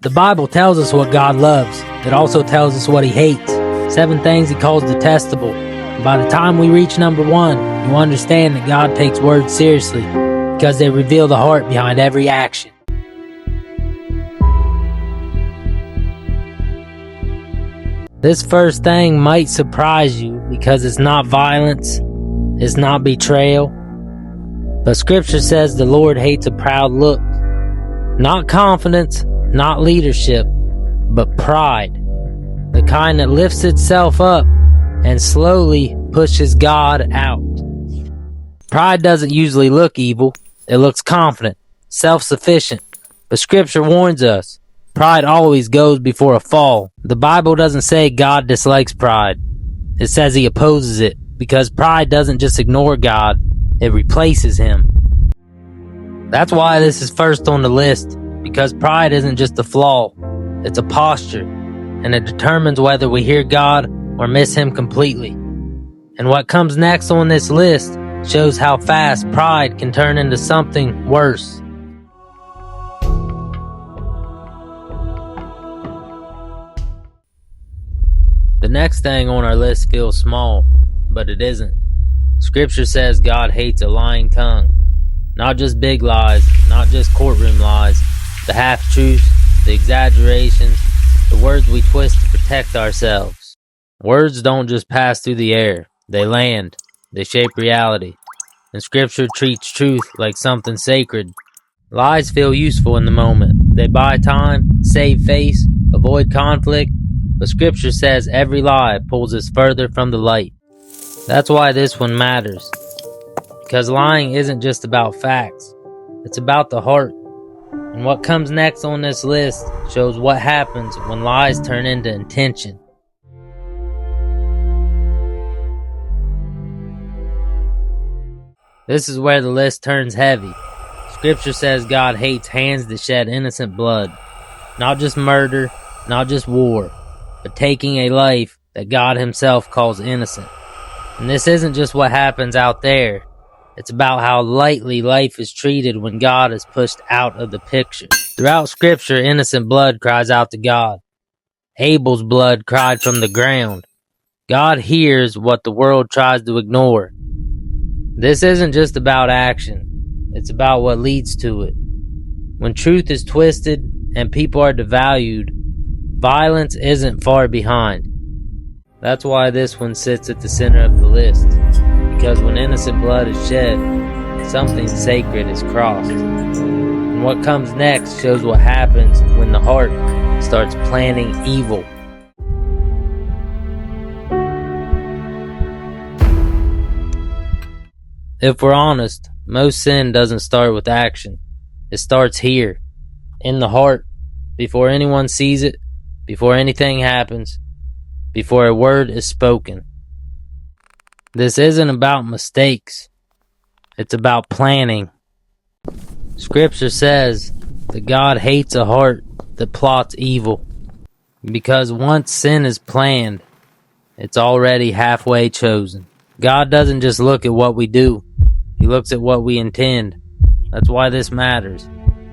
The Bible tells us what God loves. It also tells us what He hates. 7 things He calls detestable. And by the time we reach number 1, you'll understand that God takes words seriously because they reveal the heart behind every action. This first thing might surprise you because it's not violence, it's not betrayal, but Scripture says the Lord hates a proud look. Not confidence, not leadership, but pride. The kind that lifts itself up and slowly pushes God out. Pride doesn't usually look evil, it looks confident, self-sufficient, but Scripture warns us. Pride always goes before a fall. The Bible doesn't say God dislikes pride. It says He opposes it, because pride doesn't just ignore God, it replaces Him. That's why this is first on the list, because pride isn't just a flaw, it's a posture, and it determines whether we hear God or miss Him completely. And what comes next on this list shows how fast pride can turn into something worse. The next thing on our list feels small, but it isn't. Scripture says God hates a lying tongue. Not just big lies, not just courtroom lies, the half-truths, the exaggerations, the words we twist to protect ourselves. Words don't just pass through the air, they land, they shape reality. And Scripture treats truth like something sacred. Lies feel useful in the moment. They buy time, save face, avoid conflict, but Scripture says every lie pulls us further from the light. That's why this one matters. Because lying isn't just about facts. It's about the heart. And what comes next on this list shows what happens when lies turn into intention. This is where the list turns heavy. Scripture says God hates hands that shed innocent blood. Not just murder, not just war, but taking a life that God Himself calls innocent. And this isn't just what happens out there. It's about how lightly life is treated when God is pushed out of the picture. Throughout Scripture, innocent blood cries out to God. Abel's blood cried from the ground. God hears what the world tries to ignore. This isn't just about action. It's about what leads to it. When truth is twisted and people are devalued, violence isn't far behind. That's why this one sits at the center of the list. Because when innocent blood is shed, something sacred is crossed. And what comes next shows what happens when the heart starts planning evil. If we're honest, most sin doesn't start with action. It starts here, in the heart, before anyone sees it, before anything happens, before a word is spoken. This isn't about mistakes. It's about planning. Scripture says that God hates a heart that plots evil. Because once sin is planned, it's already halfway chosen. God doesn't just look at what we do. He looks at what we intend. That's why this matters.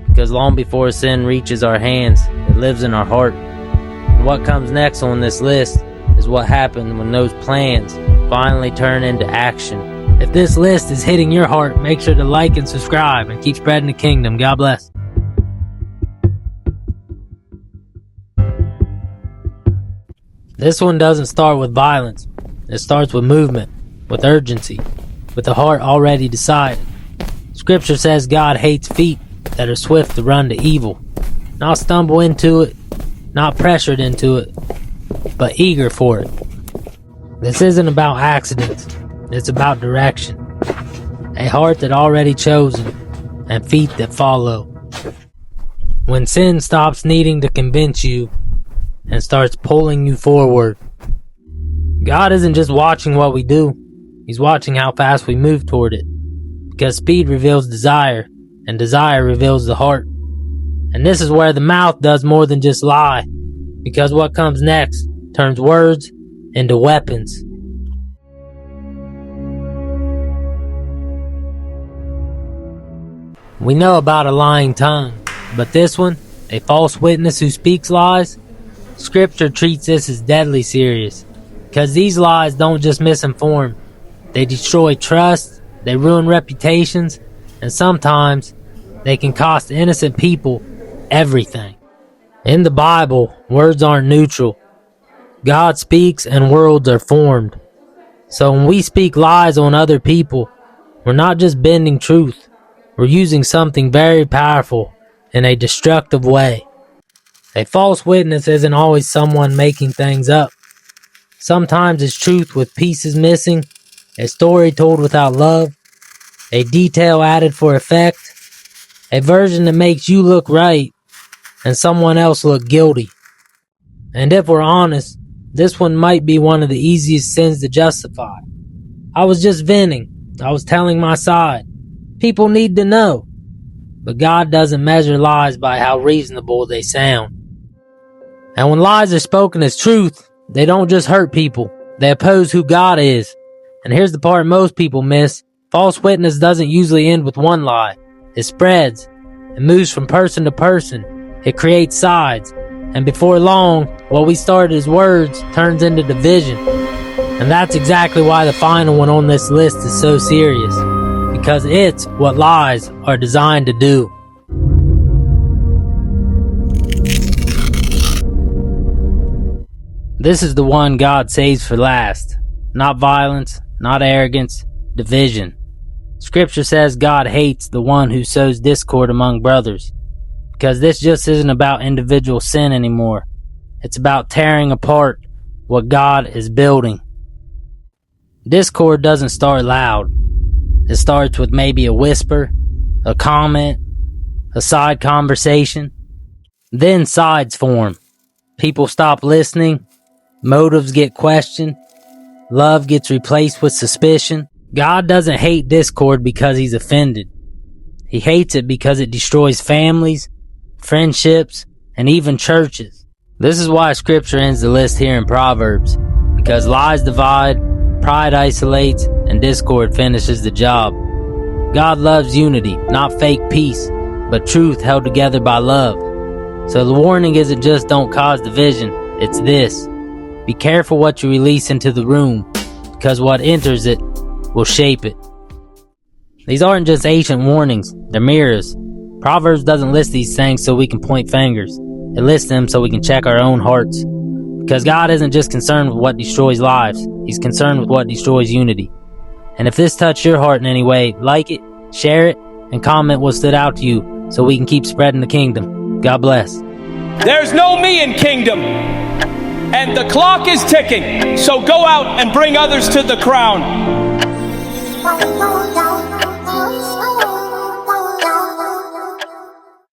Because long before sin reaches our hands, it lives in our heart. And what comes next on this list is what happens when those plans finally turn into action. If this list is hitting your heart, make sure to like and subscribe and keep spreading the kingdom. God bless. This one doesn't start with violence. It starts with movement, with urgency, with the heart already decided. Scripture says God hates feet that are swift to run to evil. Not stumble into it, not pressured into it, but eager for it. This isn't about accidents. It's about direction. A heart that already chosen, and feet that follow. When sin stops needing to convince you and starts pulling you forward, God isn't just watching what we do. He's watching how fast we move toward it. Because speed reveals desire, and desire reveals the heart. And this is where the mouth does more than just lie. Because what comes next turns words into weapons. We know about a lying tongue, but this one, a false witness who speaks lies, Scripture treats this as deadly serious, because these lies don't just misinform, they destroy trust, they ruin reputations, and sometimes they can cost innocent people everything. In the Bible, words aren't neutral. God speaks and worlds are formed. So when we speak lies on other people, we're not just bending truth, we're using something very powerful in a destructive way. A false witness isn't always someone making things up. Sometimes it's truth with pieces missing, a story told without love, a detail added for effect, a version that makes you look right and someone else look guilty. And if we're honest, this one might be one of the easiest sins to justify. I was just venting. I was telling my side. People need to know. But God doesn't measure lies by how reasonable they sound. And when lies are spoken as truth, they don't just hurt people. They oppose who God is. And here's the part most people miss. False witness doesn't usually end with one lie. It spreads. It moves from person to person. It creates sides. And before long, what we started as words turns into division. And that's exactly why the final one on this list is so serious. Because it's what lies are designed to do. This is the one God saves for last. Not violence, not arrogance, division. Scripture says God hates the one who sows discord among brothers. Because this just isn't about individual sin anymore. It's about tearing apart what God is building. Discord doesn't start loud. It starts with maybe a whisper, a comment, a side conversation. Then sides form. People stop listening. Motives get questioned. Love gets replaced with suspicion. God doesn't hate discord because he's offended. He hates it because it destroys families, friendships, and even churches. This is why Scripture ends the list here in Proverbs. Because lies divide, pride isolates, and discord finishes the job. God loves unity, not fake peace, but truth held together by love. So the warning isn't just don't cause division, it's this. Be careful what you release into the room, because what enters it will shape it. These aren't just ancient warnings, they're mirrors. Proverbs doesn't list these things so we can point fingers. It lists them so we can check our own hearts. Because God isn't just concerned with what destroys lives, he's concerned with what destroys unity. And if this touched your heart in any way, like it, share it, and comment what stood out to you so we can keep spreading the kingdom. God bless. There's no me in kingdom, and the clock is ticking, so go out and bring others to the crown.